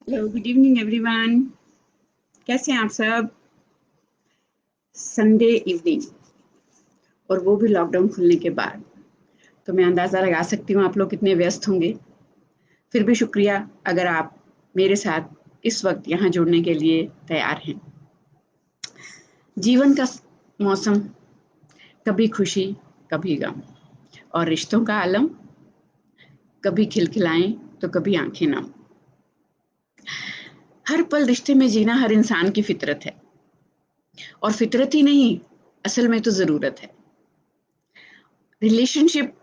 Hello, good evening everyone. कैसे हैं आप सब? संडे इवनिंग, और वो भी लॉकडाउन खुलने के बाद। तो मैं अंदाज़ा लगा सकती हूँ आप लोग कितने व्यस्त होंगे। फिर भी शुक्रिया अगर आप मेरे साथ इस वक्त यहाँ जुड़ने के लिए तैयार हैं। जीवन का मौसम, कभी खुशी कभी गम, और रिश्तों का आलम, कभी खिलखिलाएं तो कभी आंखें नम। हर पल रिश्ते में जीना हर इंसान की फितरत है, और फितरत ही नहीं, असल में तो ज़रूरत है। Relationship,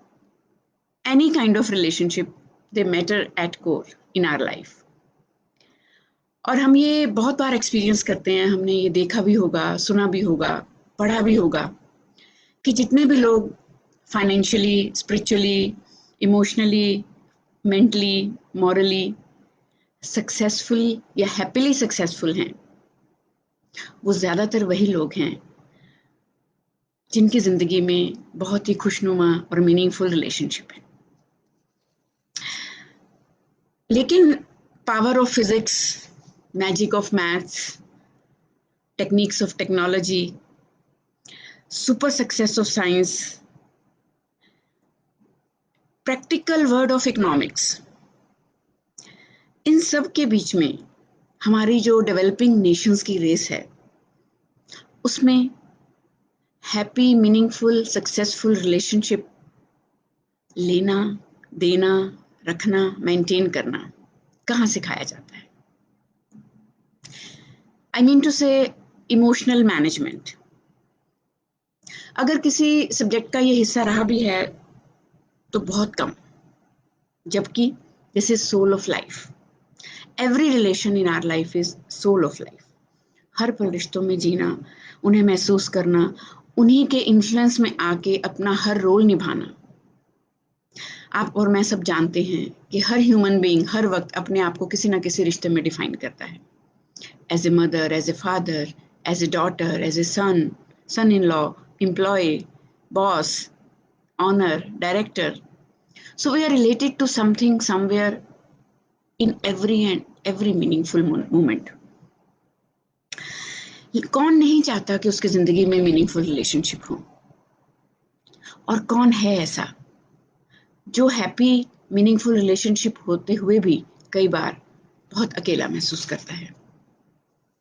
any kind of relationship, they matter at core in our life। और हम ये बहुत बार एक्सपीरियंस करते हैं, हमने ये देखा भी होगा, सुना भी होगा, पढ़ा भी होगा कि जितने भी लोग financially, spiritually, emotionally, mentally, morally successful या हैप्पीली सक्सेसफुल हैं, वो ज़्यादातर वही लोग हैं जिनकी ज़िंदगी में बहुत ही खुशनुमा और मीनिंगफुल रिलेशनशिप है। लेकिन power of physics, magic of maths, techniques of technology, super success of science, practical word of economics, इन सब के बीच में हमारी जो डेवलपिंग नेशंस की रेस है, उसमें हैप्पी, मीनिंगफुल, सक्सेसफुल रिलेशनशिप लेना, देना, रखना, मेंटेन करना कहाँ सिखाया जाता है? आई मीन टू से इमोशनल मैनेजमेंट। अगर किसी सब्जेक्ट का ये हिस्सा रहा भी है तो बहुत कम, जबकि this is soul of life. Every relation in our life is soul of life. हर पल रिश्तों में जीना, उन्हें महसूस करना, उन्हीं के इन्फ्लुएंस में आके अपना हर रोल निभाना। आप और मैं सब जानते हैं कि हर ह्यूमन बीइंग हर वक्त अपने आप को किसी ना किसी रिश्ते में डिफाइन करता है। As a mother, as a father, as a daughter, as a son, son in law, employ, boss, honor, director. So we are related to something somewhere in every meaningful moment. कौन नहीं चाहता कि उसकी जिंदगी में meaningful relationship हो, और कौन है ऐसा जो हैप्पी मीनिंगफुल रिलेशनशिप होते हुए भी कई बार बहुत अकेला महसूस करता है।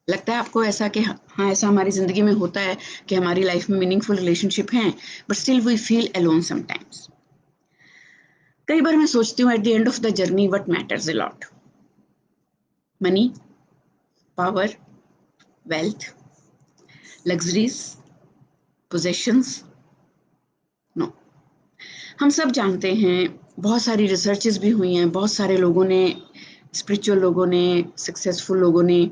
लगता है आपको ऐसा कि हाँ, ऐसा हमारी जिंदगी में होता है कि हमारी लाइफ में मीनिंगफुल रिलेशनशिप हैं, but still we feel alone sometimes. कई बार मैं सोचती हूँ at the end of the journey what matters a lot? Money, power, wealth, luxuries, possessions? No. हम सब जानते हैं, बहुत सारी रिसर्चेस भी हुई हैं, बहुत सारे लोगों ने, स्पिरिचुअल लोगों ने, सक्सेसफुल लोगों ने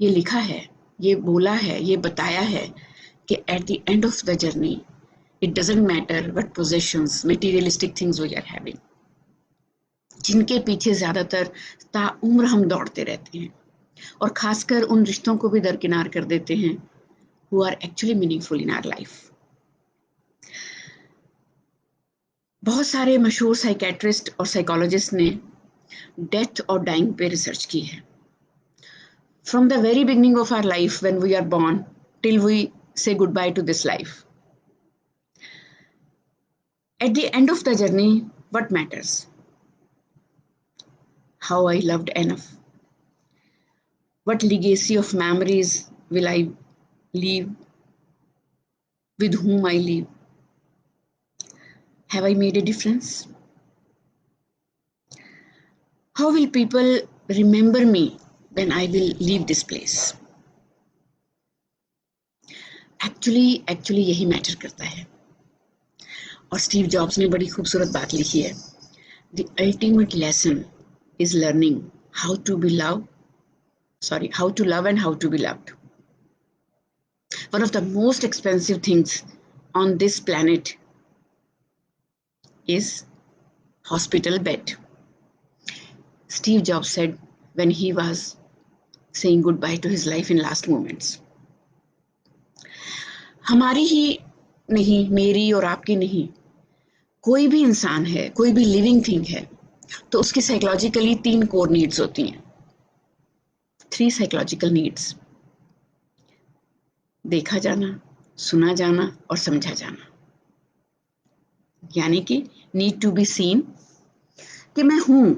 ये लिखा है, ये बोला है, ये बताया है कि at the end of the journey it doesn't matter what possessions, materialistic things we are having, जिनके पीछे ज्यादातर ताउम्र हम दौड़ते रहते हैं, और खासकर उन रिश्तों को भी दरकिनार कर देते हैं who are actually meaningful in our life। बहुत सारे मशहूर साइकेट्रिस्ट और साइकोलॉजिस्ट ने डेथ और डाइंग पे रिसर्च की है। From the very beginning of our life when we are born till we say goodbye to this life, at the end of the journey what matters? How I loved enough, what legacy of memories will I leave, with whom I live, have I made a difference, how will people remember me when I will leave this place? Actually यही matter करता है। और Steve jobs ने बड़ी खूबसूरत बात लिखी है, the ultimate lesson is learning how to love and how to be loved. One of the most expensive things on this planet is hospital bed. Steve Jobs said when he was saying goodbye to his life in last moments. हमारी ही नहीं, मेरी और आपकी नहीं, कोई भी इंसान है, कोई भी लिविंग थिंग है, तो उसकी साइकोलॉजिकली 3 कोर नीड्स होती हैं। 3 साइकोलॉजिकल नीड्स: देखा जाना, सुना जाना और समझा जाना। यानी कि नीड टू बी सीन, कि मैं हूं,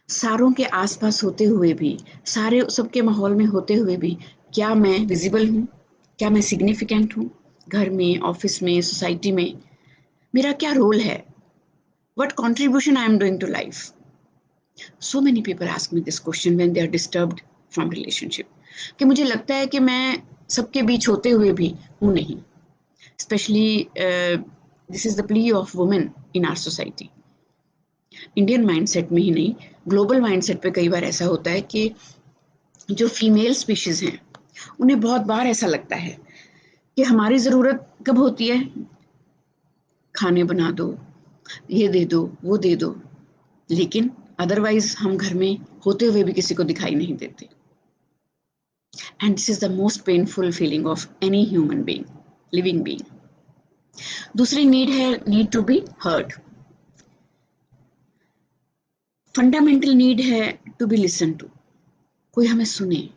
सारों के आसपास होते हुए भी, सारे सबके माहौल में होते हुए भी, क्या मैं विजिबल हूं? क्या मैं सिग्निफिकेंट हूं? घर में, ऑफिस में, सोसाइटी में मेरा क्या रोल है? What contribution I am doing to life? So many people ask me this question when they are disturbed from relationship. कि मुझे लगता है कि मैं सबके बीच होते हुए भी हूँ नहीं. Especially this is the plea of women in our society. Indian mindset में ही नहीं, ग्लोबल माइंडसेट पे कई बार ऐसा होता है कि जो फीमेल स्पीशीज हैं उन्हें बहुत बार ऐसा लगता है कि हमारी ज़रूरत कब होती है? खाने बना दो, ये दे दो, वो दे दो, लेकिन अदरवाइज हम घर में होते हुए भी किसी को दिखाई नहीं देते. And this is the most painful feeling of any human being, living being. दूसरी नीड है need to be heard. Fundamental need है टू बी लिसन टू. कोई हमें सुने,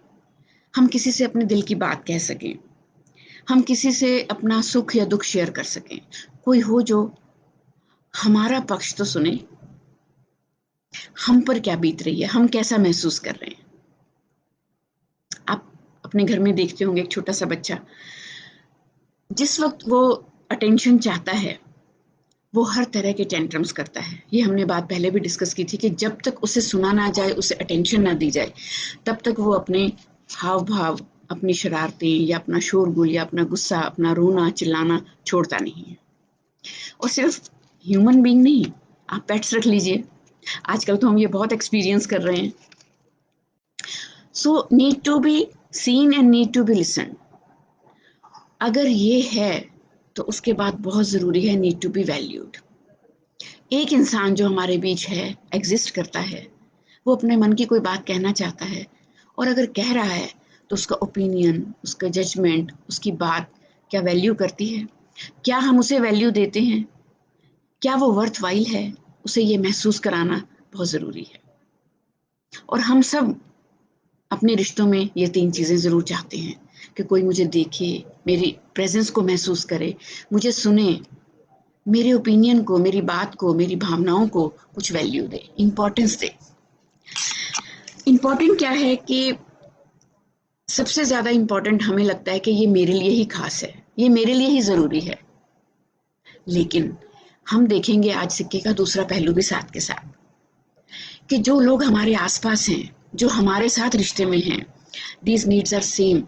हम किसी से अपने दिल की बात कह सकें, हम किसी से अपना सुख या दुख शेयर कर सकें. कोई हो जो हमारा पक्ष तो सुने, हम पर क्या बीत रही है, हम कैसा महसूस कर रहे हैं. आप अपने घर में देखते होंगे एक छोटा सा बच्चा, जिस वक्त वो अटेंशन चाहता है वो हर तरह के टेंट्रम्स करता है. ये हमने बात पहले भी डिस्कस की थी कि जब तक उसे सुना ना जाए, उसे अटेंशन ना दी जाए, तब तक वो अपने हाव भाव, अपनी शरारतें या अपना शोरगुल या अपना गुस्सा, अपना रोना चिल्लाना छोड़ता नहीं है. और सिर्फ ह्यूमन बीइंग नहीं, आप पेट्स रख लीजिए, आजकल तो हम ये बहुत एक्सपीरियंस कर रहे हैं. So need to be seen and need to be listen. अगर ये है तो उसके बाद बहुत ज़रूरी है नीड टू बी वैल्यूड. एक इंसान जो हमारे बीच है, एग्जिस्ट करता है, वो अपने मन की कोई बात कहना चाहता है, और अगर कह रहा है तो उसका ओपिनियन, उसका जजमेंट, उसकी बात क्या वैल्यू करती है? क्या हम उसे वैल्यू देते हैं? क्या वो वर्थ वाइल है? उसे ये महसूस कराना बहुत ज़रूरी है. और हम सब अपने रिश्तों में ये 3 चीज़ें ज़रूर चाहते हैं कि कोई मुझे देखे, मेरी प्रेजेंस को महसूस करे, मुझे सुने, मेरे ओपिनियन को, मेरी बात को, मेरी भावनाओं को कुछ वैल्यू दे, इंपॉर्टेंस दे. इंपॉर्टेंट क्या है कि सबसे ज़्यादा इंपॉर्टेंट हमें लगता है कि ये मेरे लिए ही खास है, ये मेरे लिए ही ज़रूरी है. लेकिन हम देखेंगे आज सिक्के का दूसरा पहलू भी साथ के साथ, कि जो लोग हमारे आसपास हैं, जो हमारे साथ रिश्ते में हैं, these needs are same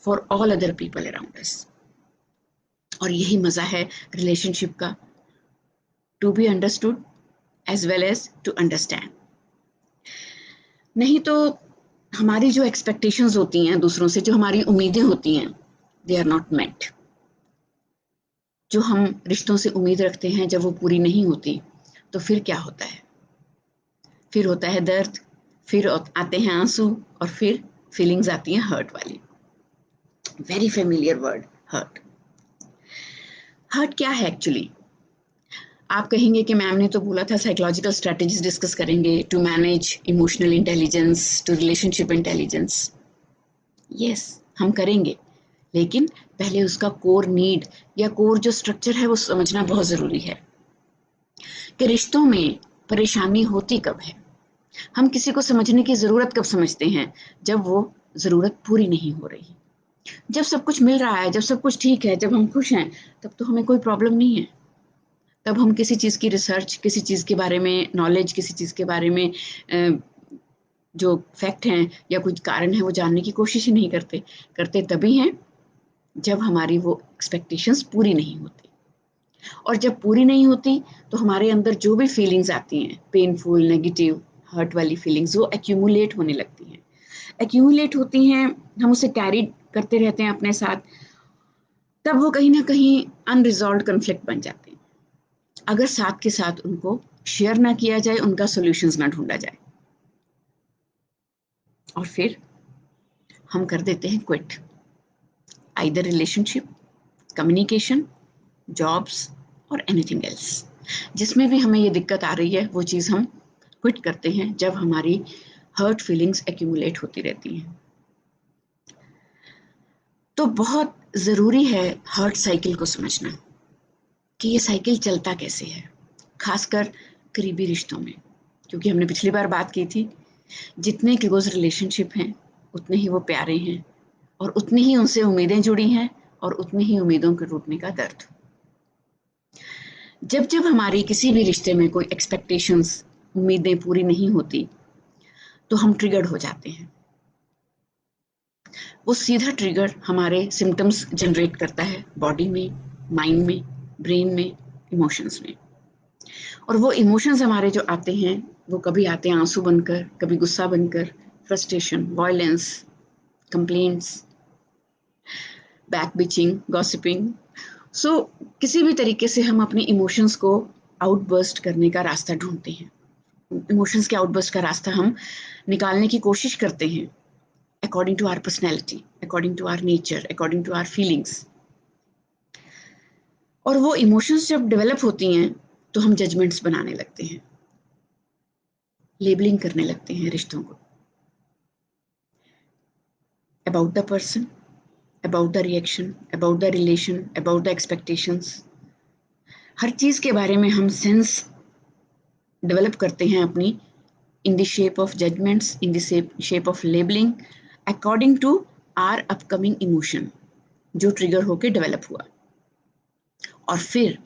for all other people around us. और यही मजा है रिलेशनशिप का, to be understood as well as to understand. नहीं तो हमारी जो एक्सपेक्टेशंस होती हैं दूसरों से, जो हमारी उम्मीदें होती हैं, दे आर नॉट मेट. जो हम रिश्तों से उम्मीद रखते हैं जब वो पूरी नहीं होती तो फिर क्या होता है? फिर होता है दर्द, फिर आते हैं आंसू, और फिर फीलिंग्स आती हैं हर्ट वाली. Very familiar word, hurt. Hurt क्या है एक्चुअली? आप कहेंगे कि मैम ने तो बोला था साइकोलॉजिकल स्ट्रेटजीज डिस्कस करेंगे to manage emotional intelligence, to relationship intelligence. Yes, हम करेंगे, लेकिन पहले उसका कोर नीड या कोर जो स्ट्रक्चर है वो समझना बहुत ज़रूरी है कि रिश्तों में परेशानी होती कब है. हम किसी को समझने की ज़रूरत कब समझते हैं? जब वो ज़रूरत पूरी नहीं हो रही. जब सब कुछ मिल रहा है, जब सब कुछ ठीक है, जब हम खुश हैं, तब तो हमें कोई प्रॉब्लम नहीं है. तब हम किसी चीज़ की रिसर्च, किसी चीज़ के बारे में नॉलेज, किसी चीज़ के बारे में जो फैक्ट हैं या कुछ कारण है वो जानने की कोशिश ही नहीं करते. करते तभी हैं जब हमारी वो एक्सपेक्टेशंस पूरी नहीं होती. और जब पूरी नहीं होती तो हमारे अंदर जो भी फीलिंग्स आती हैं, पेनफुल, नेगेटिव, हर्ट वाली फीलिंग्स, वो एक्यूमुलेट होने लगती हैं. एक्यूमुलेट होती हैं, हम उसे कैरी करते रहते हैं अपने साथ, तब वो कहीं ना कहीं अनरिजॉल्व्ड कन्फ्लिक्ट बन जाते हैं. अगर साथ के साथ उनको शेयर ना किया जाए, उनका सॉल्यूशंस ना ढूंढा जाए, और फिर हम कर देते हैं quit. Either relationship, communication, jobs और एनीथिंग एल्स. जिसमें भी हमें ये दिक्कत आ रही है वो चीज़ हम क्विट करते हैं जब हमारी हर्ट फीलिंग्स एक्यूमुलेट होती रहती हैं। तो बहुत ज़रूरी है हर्ट साइकिल को समझना कि ये साइकिल चलता कैसे है, खासकर करीबी रिश्तों में, क्योंकि हमने पिछली बार बात की थी जितने क्लोज रिलेशनशिप हैं उतने ही वो प्यारे हैं और उतनी ही उनसे उम्मीदें जुड़ी हैं और उतनी ही उम्मीदों के टूटने का दर्द। जब जब हमारी किसी भी रिश्ते में कोई एक्सपेक्टेशंस, उम्मीदें पूरी नहीं होती तो हम ट्रिगर्ड हो जाते हैं। वो सीधा ट्रिगर हमारे सिम्टम्स जनरेट करता है बॉडी में, माइंड में, ब्रेन में, इमोशंस में। और वो इमोशंस हमारे जो आते हैं वो कभी आते हैं आंसू बनकर, कभी गुस्सा बनकर, frustration, violence, complaints, back bitching, gossiping. So किसी भी तरीके से हम अपनी इमोशंस को आउटबर्स्ट करने का रास्ता ढूंढते हैं। इमोशंस के आउटबर्स्ट का रास्ता हम निकालने की कोशिश करते हैं according to our personality, according to our nature, according to our feelings. और वो इमोशंस जब डेवलप होती हैं तो हम जजमेंट्स बनाने लगते हैं, लेबलिंग करने लगते हैं रिश्तों को, about the person, about the reaction, about the relation, about the expectations. हर चीज के बारे में हम सेंस डेवलप करते हैं अपनी, in the shape of judgments, in the shape of labeling, according to our upcoming emotion जो ट्रिगर होके डेवलप हुआ। और फिर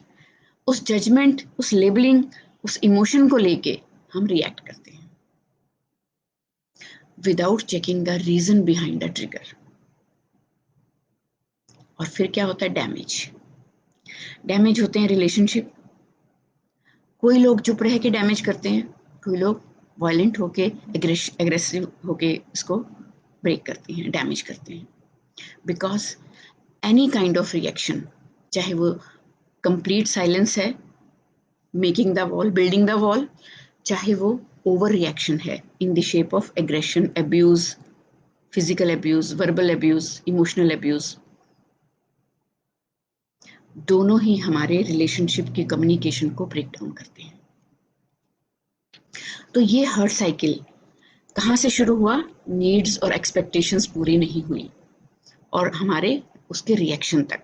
उस जजमेंट, उस लेबलिंग, उस इमोशन को लेके हम रिएक्ट करते हैं without checking the reason behind the trigger. और फिर क्या होता है? डैमेज होते हैं रिलेशनशिप। कोई लोग चुप रह के डैमेज करते हैं, कोई लोग वायलेंट होके, एग्रेसिव होके इसको ब्रेक करते हैं, डैमेज करते हैं। Because any kind of reaction, चाहे वो कंप्लीट साइलेंस है, making the wall, building the wall, चाहे वो ओवर रिएक्शन है in the shape of aggression, abuse, physical abuse, verbal abuse, emotional abuse, दोनों ही हमारे रिलेशनशिप की कम्युनिकेशन को ब्रेक डाउन करते हैं। तो ये हर्ट साइकिल कहाँ से शुरू हुआ? नीड्स और एक्सपेक्टेशंस पूरी नहीं हुई और हमारे उसके रिएक्शन तक,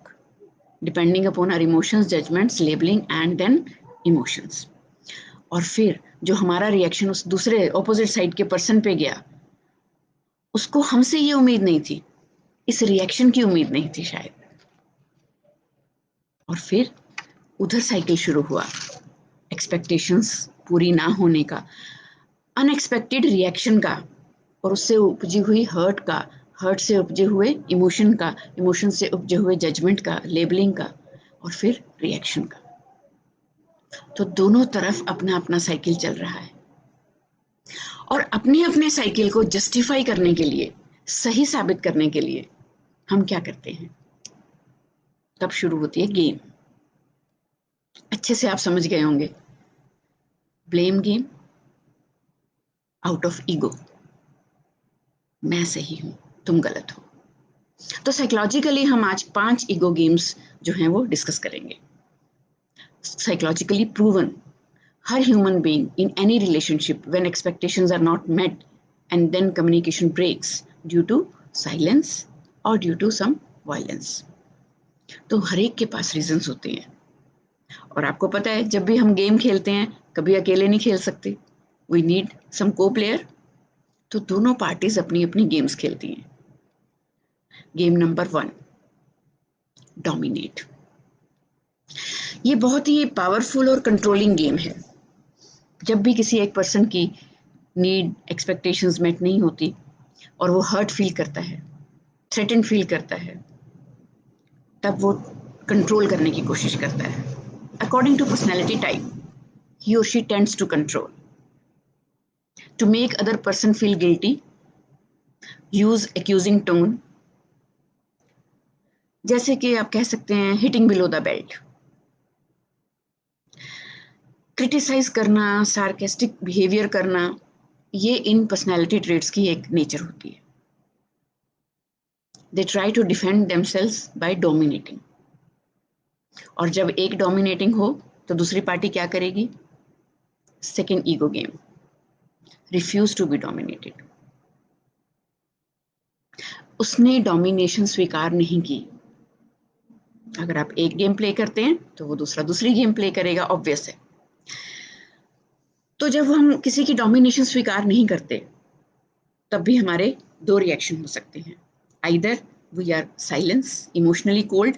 depending upon our emotions, judgments, labelling and then emotions. और फिर जो हमारा रिएक्शन उस दूसरे ऑपोजिट साइड के पर्सन पे गया, उसको हमसे ये उम्मीद नहीं थी, इस रिएक्शन की उम्मीद नहीं थी शायद। और फिर उधर साइकिल शुरू हुआ, एक्सपेक्टेशंस पूरी ना होने का, अनएक्सपेक्टेड रिएक्शन का, और उससे उपजी हुई हर्ट का, हर्ट से उपजे हुए इमोशन का, इमोशन से उपजे हुए जजमेंट का, लेबलिंग का, और फिर रिएक्शन का। तो दोनों तरफ अपना अपना साइकिल चल रहा है और अपने अपने साइकिल को जस्टिफाई करने के लिए, सही साबित करने के लिए हम क्या करते हैं? तब शुरू होती है गेम। अच्छे से आप समझ गए होंगे, blame game, out of ego, मैं सही हूं, तुम गलत हो। तो साइकोलॉजिकली हम आज 5 ईगो गेम्स जो हैं वो डिस्कस करेंगे। साइकोलॉजिकली प्रूवन, हर human being in any relationship when expectations are not met and then communication breaks due to silence और ड्यू टू सम वायलेंस। तो हर एक के पास रीजंस होते हैं और आपको पता है जब भी हम गेम खेलते हैं कभी अकेले नहीं खेल सकते, वी नीड सम को प्लेयर। तो दोनों पार्टीज अपनी अपनी गेम्स खेलती हैं। Game number 1, dominate. ये बहुत ही पावरफुल और कंट्रोलिंग गेम है। जब भी किसी एक पर्सन की नीड, एक्सपेक्टेशंस मेट नहीं होती और वो हर्ट फील करता है, थ्रेटन फील करता है, तब वो कंट्रोल करने की कोशिश करता है। According to personality type, he or she tends to control, to make other person feel guilty, use accusing tone, जैसे कि आप कह सकते हैं hitting below the belt, criticise करना, सार्केस्टिक बिहेवियर करना, ये इन पर्सनैलिटी ट्रेट्स की एक नेचर होती है। They try to defend themselves by dominating. और जब एक डोमिनेटिंग हो तो दूसरी पार्टी क्या करेगी? Second ego game, refuse to be dominated. उसने डोमिनेशन स्वीकार नहीं की। अगर आप एक गेम प्ले करते हैं तो वो दूसरा दूसरी गेम प्ले करेगा, ऑब्वियस है। तो जब हम किसी की डोमिनेशन स्वीकार नहीं करते तब भी हमारे दो रिएक्शन हो सकते हैं। Either we are silence, emotionally cold,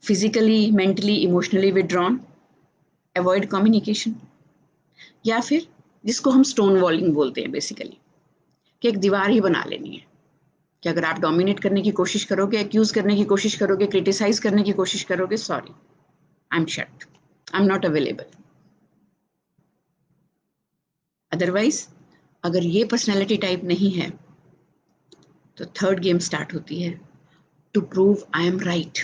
physically, mentally, emotionally withdrawn, avoid communication, या फिर जिसको हम स्टोन वॉलिंग बोलते हैं बेसिकली, कि एक दीवार ही बना लेनी है कि अगर आप डोमिनेट करने की कोशिश करोगे, एक्यूज करने की कोशिश करोगे, क्रिटिसाइज करने की कोशिश करोगे, sorry, I am shut, I am not available. Otherwise अगर ये पर्सनैलिटी टाइप नहीं है तो थर्ड गेम स्टार्ट होती है, to prove I am right.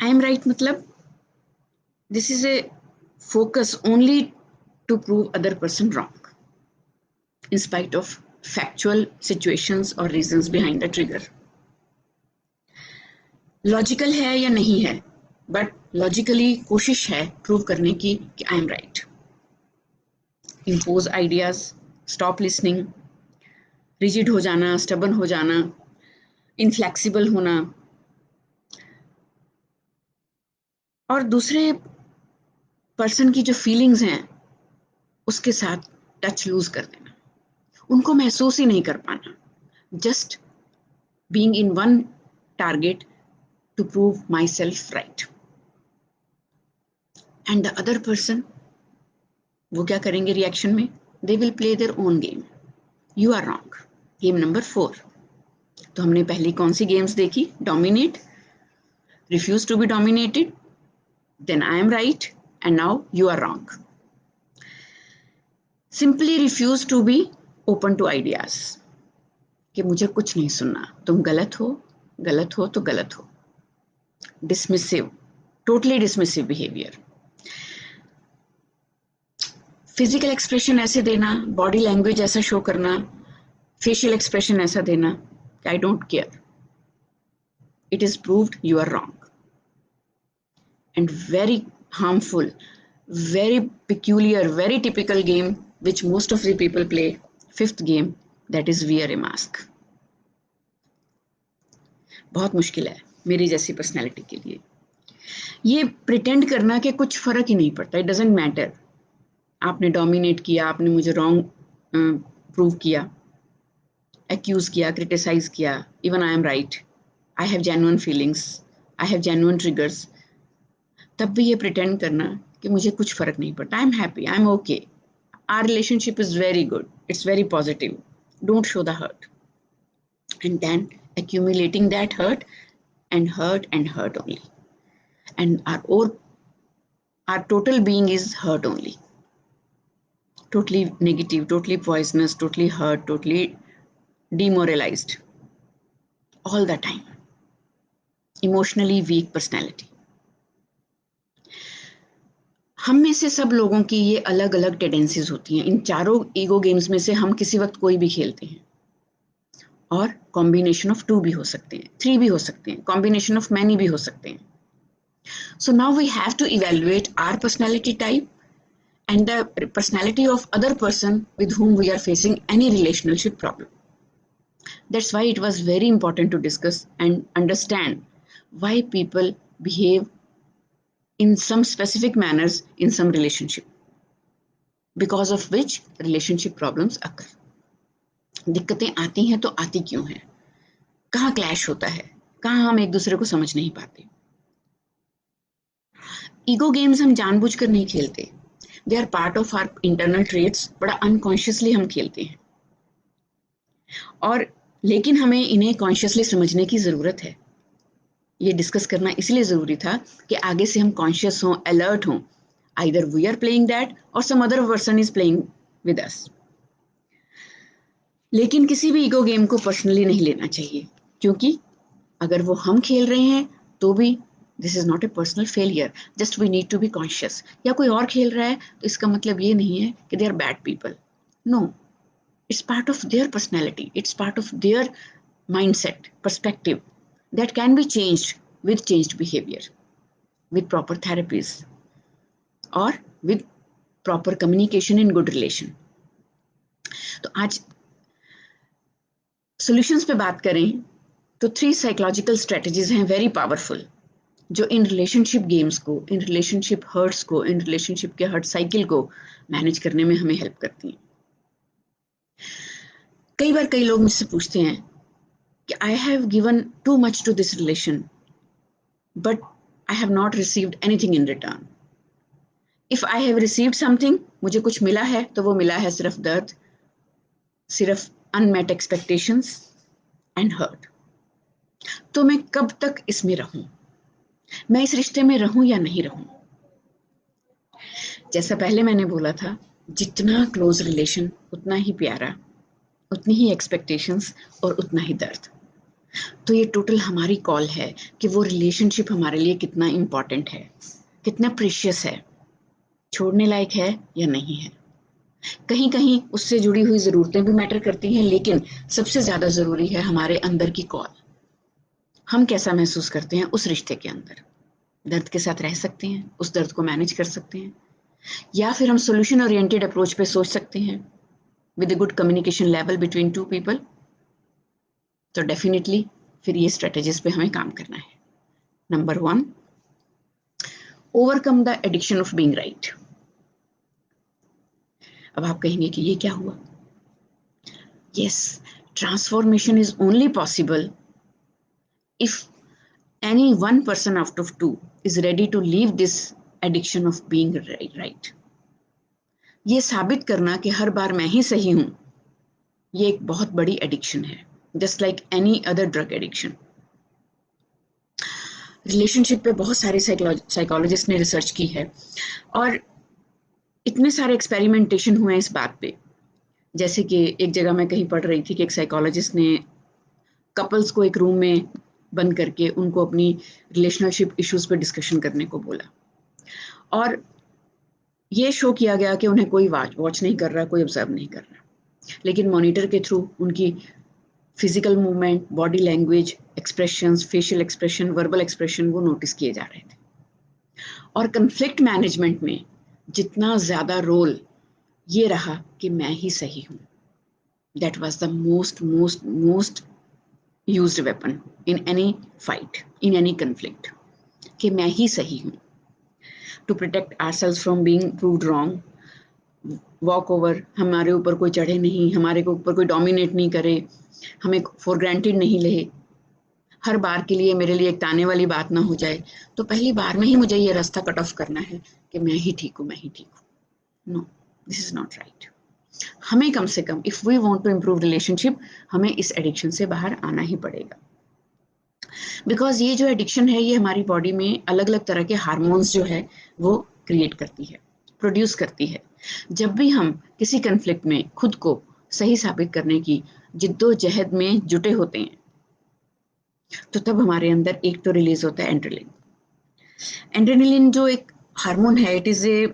I am right मतलब this is a focus only to prove other person wrong in spite of factual situations or reasons behind the trigger. Logical है या नहीं है, but logically कोशिश है prove करने की कि आई am right. Impose ideas, stop listening, rigid हो जाना, स्टबन हो जाना, इनफ्लेक्सिबल होना, और दूसरे पर्सन की जो फीलिंग्स हैं उसके साथ टच लूज कर देना, उनको महसूस ही नहीं कर पाना, just being in one target to prove myself right. And the other person, वो क्या करेंगे रिएक्शन में? They will play their own game. You are wrong. Game number 4. तो हमने पहली कौन सी गेम्स देखी? Dominate, refuse to be dominated, then I am right, and now you are wrong. Simply refuse to be open to ideas. कि मुझे कुछ नहीं सुनना, तुम गलत हो तो गलत हो। Dismissive, totally dismissive behavior. Physical expression ऐसे देना, बॉडी लैंग्वेज ऐसा शो करना, फेशियल एक्सप्रेशन ऐसा देना, I don't care, it is proved you are wrong. And very harmful, very peculiar, very typical game which most of the people play, fifth game, that is wear a mask. बहुत मुश्किल है मेरी जैसी personality के लिए ये pretend करना कि कुछ फर्क ही नहीं पड़ता, इट डजेंट मैटर। आपने डोमिनेट किया, आपने मुझे रॉन्ग प्रूव किया, एक्यूज किया, क्रिटिसाइज किया, even I am right, I have genuine feelings, I have genuine triggers, तब भी ये प्रिटेंड करना कि मुझे कुछ फर्क नहीं पड़ता, I am happy, I am okay, our relationship is very good, it's very positive, don't show the hurt, and then accumulating that hurt and hurt only, and our total being is hurt only, totally negative, totally poisonous, totally hurt, totally demoralized all the time, emotionally weak personality. हम में से सब लोगों की ये अलग अलग tendencies होती हैं। इन चारों ईगो गेम्स में से हम किसी वक्त कोई भी खेलते हैं, और कॉम्बिनेशन ऑफ 2 भी हो सकते हैं, 3 भी हो सकते हैं, कॉम्बिनेशन ऑफ मैनी भी हो सकते हैं। So now we have to evaluate our personality type and the personality of other person with whom we are facing any relationship problem. That's why it was very important to discuss and understand why people behave in some specific manners in some relationship, because of which relationship problems occur. दिक्कतें आती हैं तो आती क्यों हैं, कहाँ clash होता है, कहाँ हम एक दूसरे को समझ नहीं पाते। ईगो गेम्स हम जानबूझकर नहीं खेलते, they are part of our internal traits, बड़ा अनकॉन्शियसली हम खेलते हैं, और लेकिन हमें इन्हें कॉन्शियसली समझने की जरूरत है। ये डिस्कस करना इसलिए जरूरी था कि आगे से हम कॉन्शियस हों, अलर्ट हों, either we are playing that or some other person is playing with us. लेकिन किसी भी ईगो गेम को पर्सनली नहीं लेना चाहिए, क्योंकि अगर वो हम खेल रहे हैं तो भी this is not a personal failure, just we need to be conscious. या कोई और खेल रहा है तो इसका मतलब ये नहीं है कि they are bad people, no, it's part of their personality, it's part of their mindset, perspective that can be changed with changed behavior, with proper therapies, or with proper communication in good relation. तो आज solutions पे बात करें तो 3 psychological strategies हैं very powerful, जो in relationship games को, in relationship hertz को, इन रिलेशनशिप के हर्ट साइकिल को मैनेज करने में हमें हेल्प करती हैं। कई बार कई लोग मुझसे पूछते हैं कि I have given too much to this relation but I have not received anything in return. If I have received something, मुझे कुछ मिला है तो वो मिला है सिर्फ दर्द, सिर्फ अनमेट एक्सपेक्टेशंस एंड हर्ट। तो मैं कब तक इसमें रहूं, मैं इस रिश्ते में रहूं या नहीं रहूं? जैसा पहले मैंने बोला था, जितना क्लोज रिलेशन उतना ही प्यारा, उतनी ही एक्सपेक्टेशंस और उतना ही दर्द। तो ये टोटल हमारी कॉल है कि वो रिलेशनशिप हमारे लिए कितना इम्पोर्टेंट है, कितना प्रीशियस है, छोड़ने लायक है या नहीं है। कहीं कहीं उससे जुड़ी हुई ज़रूरतें भी मैटर करती हैं, लेकिन सबसे ज़्यादा ज़रूरी है हमारे अंदर की कॉल। हम कैसा महसूस करते हैं उस रिश्ते के अंदर, दर्द के साथ रह सकते हैं, उस दर्द को मैनेज कर सकते हैं, या फिर हम सोल्यूशन ओरिएंटेड अप्रोच पे सोच सकते हैं with a good communication level between 2 people. तो डेफिनेटली फिर ये स्ट्रेटेजीज पे हमें काम करना है। Number 1, overcome the addiction of being right. अब आप कहेंगे कि ये क्या हुआ? Yes, transformation is only possible if any one person out of 2 is ready to leave this addiction of being right. ये साबित करना कि हर बार मैं ही सही हूं, ये एक बहुत बड़ी एडिक्शन है, just like any other drug addiction. Relationship पे बहुत सारे साइकोलॉजिस्ट ने रिसर्च की है और इतने सारे एक्सपेरिमेंटेशन हुए हैं इस बात पे। जैसे कि एक जगह मैं कहीं पढ़ रही थी कि एक साइकोलॉजिस्ट ने कपल्स को एक रूम में बंद करके उनको अपनी रिलेशनशिप इश्यूज पे डिस्कशन करने को बोला, और ये शो किया गया कि उन्हें कोई वॉच नहीं कर रहा, कोई ऑब्जर्व नहीं कर रहा, लेकिन मॉनिटर के थ्रू उनकी physical movement, body language, expressions, facial expression, verbal expression वो नोटिस किए जा रहे थे। और कन्फ्लिक्ट मैनेजमेंट में जितना ज्यादा रोल ये रहा कि मैं ही सही हूँ, that was the most used weapon in any fight, in any conflict, कि मैं ही सही हूँ। To protect ourselves from being proved wrong, walk over, हमारे ऊपर कोई चढ़े नहीं, हमारे ऊपर कोई डोमिनेट नहीं करे, हमें फॉर ग्रांटेड नहीं ले, हर बार के लिए मेरे लिए एक ताने वाली बात ना हो जाए, तो पहली बार में ही मुझे ये रास्ता कट ऑफ करना है कि मैं ही ठीक हूँ, मैं ही ठीक हूँ। No, this is not right. हमें कम से कम if we want to improve relationship, हमें इस एडिक्शन से बाहर आना ही पड़ेगा। बिकॉज ये जो एडिक्शन है ये हमारी बॉडी में अलग अलग तरह के हार्मोन्स जो है वो क्रिएट करती है, प्रोड्यूस करती है। जब भी हम किसी कन्फ्लिक्ट में खुद को सही साबित करने की जिद्दोजहद में जुटे होते हैं, तो तब हमारे अंदर एक तो रिलीज होता है एड्रेनलिन। एड्रेनलिन जो एक हार्मोन है, इट इज ए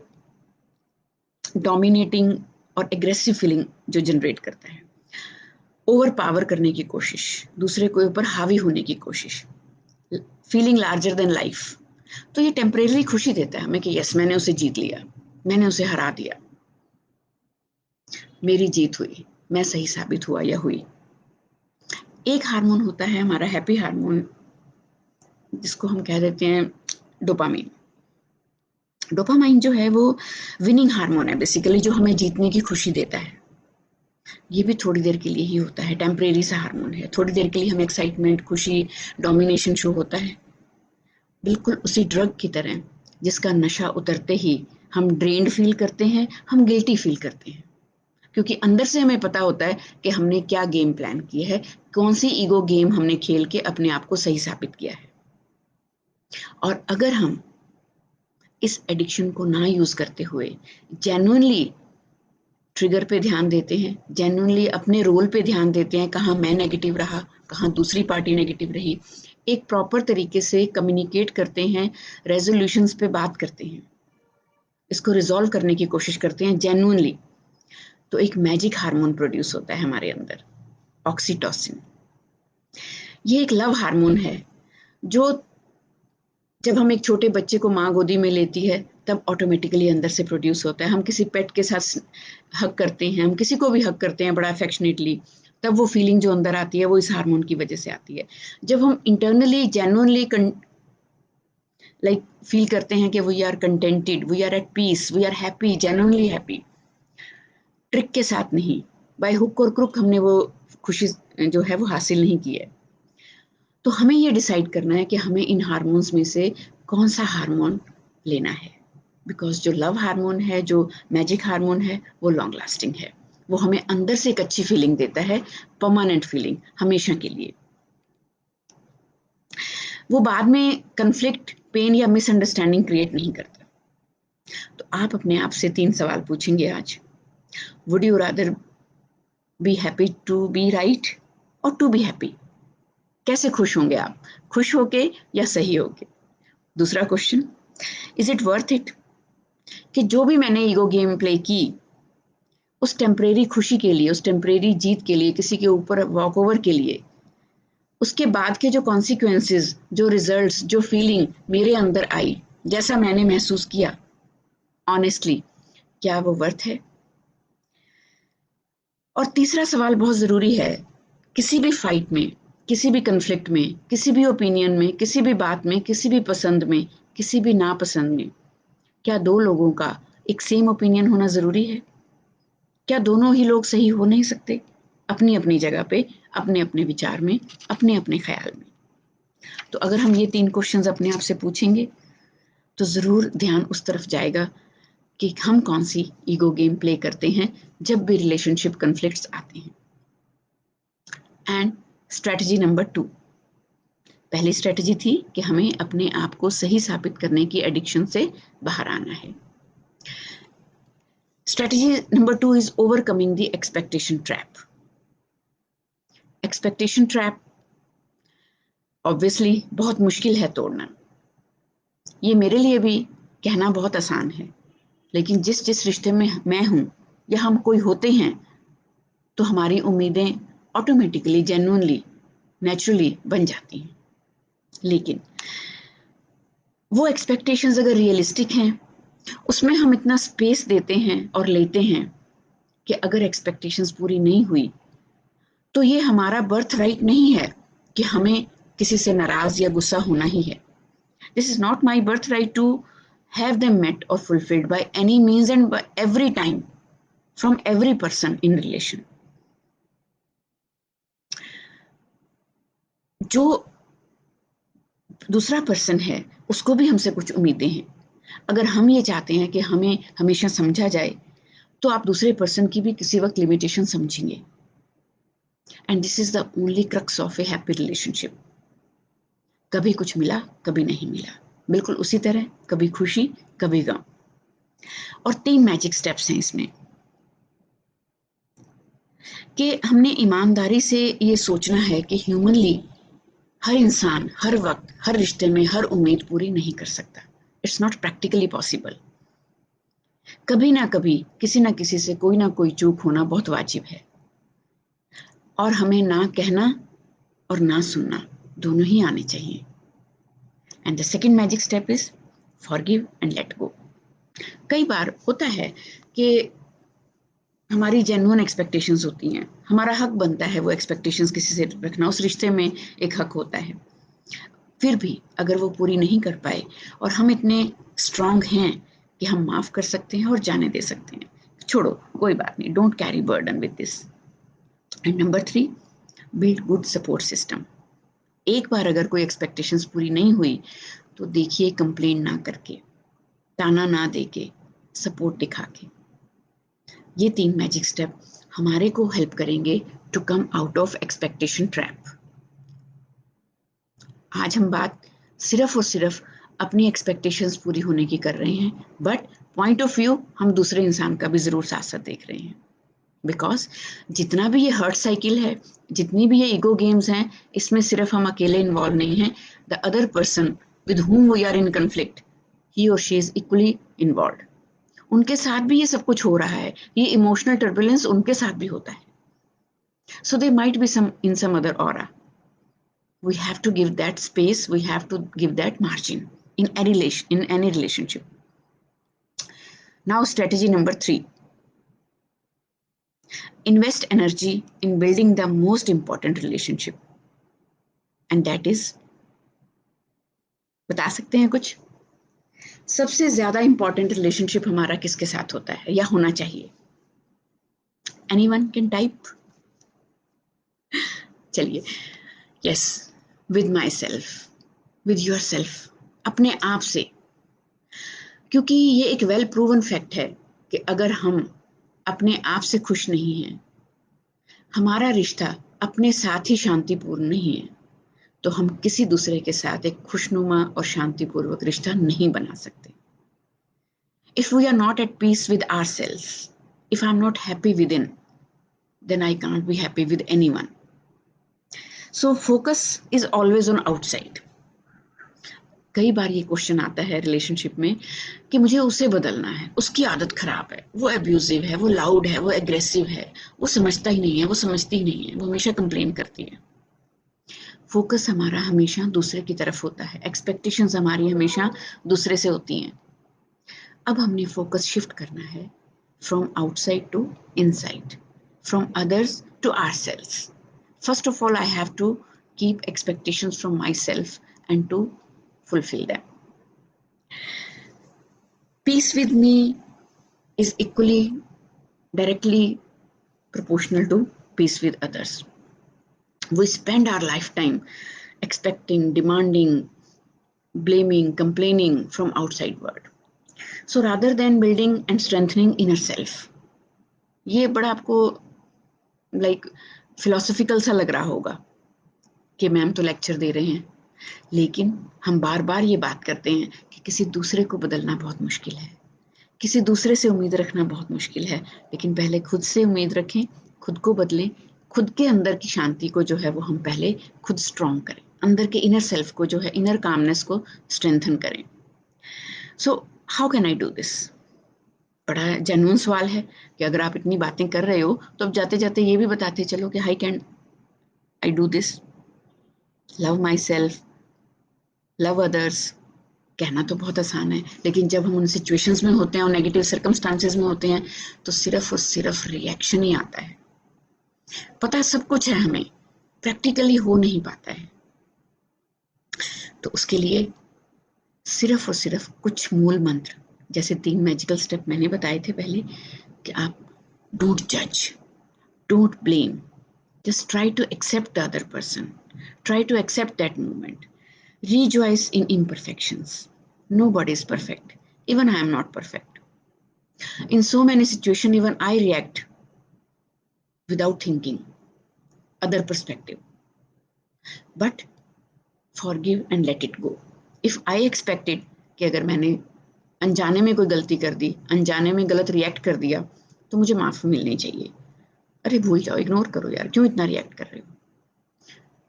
डोमिनेटिंग और एग्रेसिव फीलिंग जो जनरेट करता है, ओवर पावर करने की कोशिश, दूसरे के ऊपर हावी होने की कोशिश, फीलिंग लार्जर देन लाइफ। तो ये टेम्परेरी खुशी देता है हमें कि यस, मैंने उसे जीत लिया, मैंने उसे हरा दिया, मेरी जीत हुई, मैं सही साबित हुआ या हुई। एक हार्मोन होता है हमारा हैप्पी हार्मोन, जिसको हम कह देते हैं डोपामाइन। डोपामाइन जो है वो विनिंग हार्मोन है बेसिकली, जो हमें जीतने की खुशी देता है। ये भी थोड़ी देर के लिए ही होता है, टेम्परेरी सा हार्मोन है, थोड़ी देर के लिए हमें एक्साइटमेंट, खुशी, डोमिनेशन शो होता है। बिल्कुल उसी ड्रग की तरह जिसका नशा उतरते ही हम ड्रेन्ड फील करते हैं, हम गिल्टी फील करते हैं, क्योंकि अंदर से हमें पता होता है कि हमने क्या गेम प्लान किया है, कौन सी ईगो गेम हमने खेल के अपने आप को सही साबित किया है। और अगर हम इस एडिक्शन को ना यूज करते हुए जेन्युइनली ट्रिगर पे ध्यान देते हैं, जेन्युइनली अपने रोल पे ध्यान देते हैं, कहाँ मैं नेगेटिव रहा, कहाँ दूसरी पार्टी नेगेटिव रही, एक प्रॉपर तरीके से कम्युनिकेट करते हैं, रेजोल्यूशंस पे बात करते हैं, इसको रिजॉल्व करने की कोशिश करते हैं जेन्युइनली, तो एक मैजिक हार्मोन प्रोड्यूस होता है हमारे अंदर, ऑक्सीटोसिन। ये एक लव हार्मोन है, जो जब हम एक छोटे बच्चे को माँ गोदी में लेती है तब ऑटोमेटिकली अंदर से प्रोड्यूस होता है। हम किसी पेट के साथ हग करते हैं, हम किसी को भी हग करते हैं बड़ा अफेक्शनेटली, तब वो फीलिंग जो अंदर आती है वो इस हार्मोन की वजह से आती है। जब हम इंटरनली जेन्युइनली फील करते हैं कि we are contented, we are at peace, we are happy, genuinely happy, trick के साथ नहीं, बाय हुक और क्रुक हमने वो खुशी जो है वो हासिल नहीं की है। तो हमें ये डिसाइड करना है कि हमें इन हार्मोन्स में से कौन सा हार्मोन लेना है, बिकॉज जो लव हार्मोन है, जो मैजिक हार्मोन है, वो लॉन्ग लास्टिंग है, वो हमें अंदर से एक अच्छी फीलिंग देता है, परमानेंट फीलिंग, हमेशा के लिए। वो बाद में कंफ्लिक्ट, पेन या मिसअंडरस्टैंडिंग क्रिएट नहीं करता। तो आप अपने आप से 3 सवाल पूछेंगे आज। Would you rather be happy to be right और टू बी हैप्पी? कैसे खुश होंगे आप, खुश होके या सही होके? दूसरा question, is it worth it कि जो भी मैंने ईगो गेम प्ले की, उस टेम्परेरी खुशी के लिए, उस टेम्परेरी जीत के लिए, किसी के ऊपर वॉक ओवर के लिए, उसके बाद के जो कॉन्सिक्वेंसेस, जो रिजल्ट्स, जो फीलिंग मेरे अंदर आई, जैसा मैंने महसूस किया, ऑनेस्टली क्या वो वर्थ है? और तीसरा सवाल बहुत जरूरी है, किसी भी फाइट में, किसी भी कन्फ्लिक्ट में, किसी भी ओपिनियन में, किसी भी बात में, किसी भी पसंद में, किसी भी नापसंद में, क्या 2 लोगों का एक सेम ओपिनियन होना जरूरी है? क्या दोनों ही लोग सही हो नहीं सकते अपनी अपनी जगह पे, अपने अपने विचार में, अपने अपने ख्याल में? तो अगर हम ये 3 क्वेश्चंस अपने आप से पूछेंगे तो जरूर ध्यान उस तरफ जाएगा कि हम कौन सी ईगो गेम प्ले करते हैं जब भी रिलेशनशिप कन्फ्लिक्ट्स आते हैं। एंड स्ट्रेटजी नंबर 2, पहली स्ट्रेटजी थी कि हमें अपने आप को सही साबित करने की एडिक्शन से बाहर आना है। Strategy number 2 is overcoming the expectation trap. Expectation trap obviously बहुत मुश्किल है तोड़ना। ये मेरे लिए भी कहना बहुत आसान है, लेकिन जिस जिस रिश्ते में मैं हूं या हम कोई होते हैं, तो हमारी उम्मीदें ऑटोमेटिकली, जेन्युइनली, नेचुरली बन जाती हैं। लेकिन वो एक्सपेक्टेशंस अगर रियलिस्टिक हैं, उसमें हम इतना स्पेस देते हैं और लेते हैं कि अगर एक्सपेक्टेशंस पूरी नहीं हुई तो ये हमारा बर्थ राइट नहीं है कि हमें किसी से नाराज या गुस्सा होना ही है। This is not my birth right to have them met or fulfilled by any means and by every time from every person in relation. जो दूसरा पर्सन है उसको भी हमसे कुछ उम्मीदें हैं। अगर हम ये चाहते हैं कि हमें हमेशा समझा जाए, तो आप दूसरे पर्सन की भी किसी वक्त लिमिटेशन समझेंगे। And this is the only crux of A happy relationship. कभी कुछ मिला, कभी नहीं मिला, बिल्कुल उसी तरह, कभी खुशी, कभी गम। और 3 मैजिक स्टेप्स हैं इसमें कि हमने ईमानदारी से ये सोचना है कि ह्यूमनली हर इंसान हर वक्त हर रिश्ते में हर उम्मीद पूरी नहीं कर सकता। It's not practically possible. कभी ना कभी किसी ना किसी से कोई ना कोई चूक होना बहुत वाजिब है, और हमें ना कहना और ना सुनना दोनों ही आने चाहिए। And the second magic step is forgive and let go. कई बार होता है कि हमारी जेन्युइन एक्सपेक्टेशंस होती हैं, हमारा हक बनता है वो एक्सपेक्टेशंस किसी से रखना, उस रिश्ते में एक हक होता है। फिर भी अगर वो पूरी नहीं कर पाए और हम इतने स्ट्रांग हैं कि हम माफ कर सकते हैं और जाने दे सकते हैं, छोड़ो कोई बात नहीं, don't carry burden with this. And number 3, build good support system. एक बार अगर कोई एक्सपेक्टेशंस पूरी नहीं हुई तो देखिए, कंप्लेन ना करके, ताना ना देके, सपोर्ट दिखा के। ये 3 मैजिक स्टेप हमारे को हेल्प करेंगे to come out of expectation trap. आज हम बात सिर्फ और सिर्फ अपनी एक्सपेक्टेशंस पूरी होने की कर रहे हैं, बट पॉइंट ऑफ व्यू हम दूसरे इंसान का भी जरूर साथ साथ देख रहे हैं। बिकॉज जितना भी ये हर्ट साइकिल है, जितनी भी ये ईगो गेम्स हैं, इसमें सिर्फ हम अकेले इन्वॉल्व नहीं हैं। The other person with whom we are in conflict, he or she is equally involved. उनके साथ भी ये सब कुछ हो रहा है, ये इमोशनल टर्बुलेंस उनके साथ भी होता है। So there might be some in some other aura. We have to give that space, we have to give that margin in any relationship. Now strategy number 3, invest energy in building the most important relationship, and that is, बता सकते हैं कुछ? सबसे ज्यादा important relationship हमारा किसके साथ होता है या होना चाहिए? Anyone can type? चलिए, yes, with myself, with yourself, अपने आप से। क्योंकि ये एक वेल प्रूवन फैक्ट है कि अगर हम अपने आप से खुश नहीं हैं, हमारा रिश्ता अपने साथ ही शांतिपूर्ण नहीं है, तो हम किसी दूसरे के साथ एक खुशनुमा और शांतिपूर्वक रिश्ता नहीं बना सकते। If we are not at peace with ourselves, if I'm not happy within, then I can't be happy with anyone. So focus is always on outside. कई बार ये क्वेश्चन आता है रिलेशनशिप में कि मुझे उसे बदलना है, उसकी आदत खराब है, वो अब्यूजिव है, वो लाउड है, वो एग्रेसिव है, वो समझता ही नहीं है, वो समझती ही नहीं है, वो हमेशा कंप्लेन करती है। फोकस हमारा हमेशा दूसरे की तरफ होता है, एक्सपेक्टेशंस हमारी हमेशा दूसरे से होती हैं। अब हमने फोकस शिफ्ट करना है from outside to inside, from others to ourselves. First of all, I have to keep expectations from myself and to fulfill them. Peace with me is equally directly proportional to peace with others. We spend our lifetime expecting, demanding, blaming, complaining from outside world. So rather than building and strengthening inner self, ये बड़ा आपको like philosophical सा लग रहा होगा कि ma'am तो lecture दे रहे हैं, लेकिन हम बार बार ये बात करते हैं कि किसी दूसरे को बदलना बहुत मुश्किल है, किसी दूसरे से उम्मीद रखना बहुत मुश्किल है, लेकिन पहले खुद से उम्मीद रखें, खुद को बदलें, खुद के अंदर की शांति को जो है वो हम पहले खुद स्ट्रॉन्ग करें, अंदर के इनर सेल्फ को जो है, इनर कामनेस को स्ट्रेंथन करें। So how can I do this? बड़ा जेन्युइन सवाल है कि अगर आप इतनी बातें कर रहे हो तो अब जाते जाते ये भी बताते चलो कि how can I do this? Love my self, love others, कहना तो बहुत आसान है, लेकिन जब हम उन सिचुएशंस में होते हैं और नेगेटिव सर्कमस्टांसेस में होते हैं तो सिर्फ और सिर्फ रिएक्शन ही आता है। पता सब कुछ है हमें, प्रैक्टिकली हो नहीं पाता है। तो उसके लिए सिर्फ और सिर्फ कुछ मूल मंत्र, जैसे 3 मैजिकल स्टेप मैंने बताए थे पहले, कि आप डोंट जज, don't blame, just try to accept the other person, try to accept that moment, rejoice in imperfections. Nobody is perfect, even I am not perfect. In so many situations, even I react without thinking other perspective, but forgive and let it go. If I expected कि अगर मैंने अनजाने में कोई गलती कर दी, अनजाने में गलत रिएक्ट कर दिया, तो मुझे माफ मिलनी चाहिए। अरे भूल जाओ, इग्नोर करो यार, क्यों इतना रिएक्ट कर रहे हो?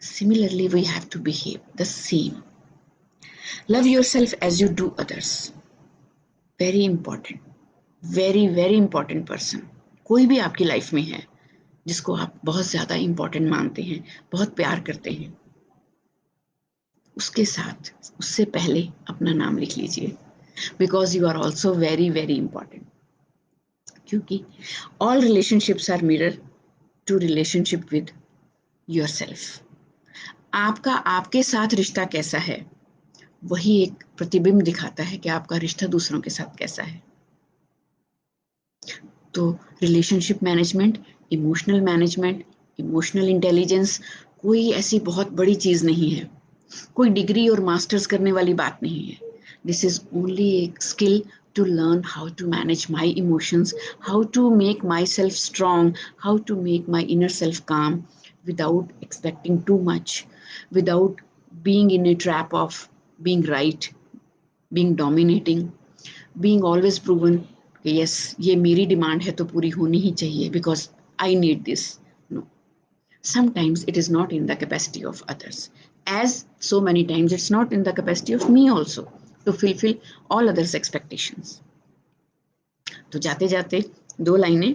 Similarly, we have to behave the same. Love yourself as you do others. Very important, very very important person. कोई भी आपकी लाइफ में है जिसको आप बहुत ज्यादा इंपॉर्टेंट मानते हैं, बहुत प्यार करते हैं, उसके साथ उससे पहले अपना नाम लिख लीजिए, because you are also very very important. क्योंकि all relationships are mirror to relationship with yourself. आपका आपके साथ रिश्ता कैसा है, वही एक प्रतिबिंब दिखाता है कि आपका रिश्ता दूसरों के साथ कैसा है। तो रिलेशनशिप मैनेजमेंट, इमोशनल इंटेलिजेंस कोई ऐसी बहुत बड़ी चीज नहीं है, कोई डिग्री और मास्टर्स करने वाली बात नहीं है। This is only a skill to learn how to manage my emotions, how to make myself strong, how to make my inner self calm without expecting too much, without being in a trap of being right, being dominating, being always proven कि yes, ये मेरी demand है तो पूरी होनी ही चाहिए because I need this. No. Sometimes it is not in the capacity of others. As so many times it's not in the capacity of me also to fulfill all others' expectations. तो जाते जाते 2 लाइनें,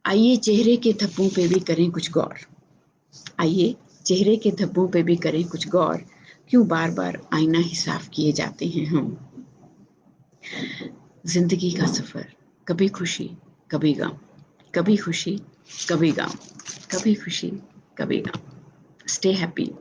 आइए चेहरे के धब्बों पे भी करें कुछ गौर, आइए चेहरे के धब्बों पे भी करें कुछ गौर, क्यों बार बार आईना ही साफ किए जाते हैं हम। जिंदगी का सफर, कभी खुशी कभी गम, कभी खुशी कभी गम, कभी खुशी कभी गम। Stay happy.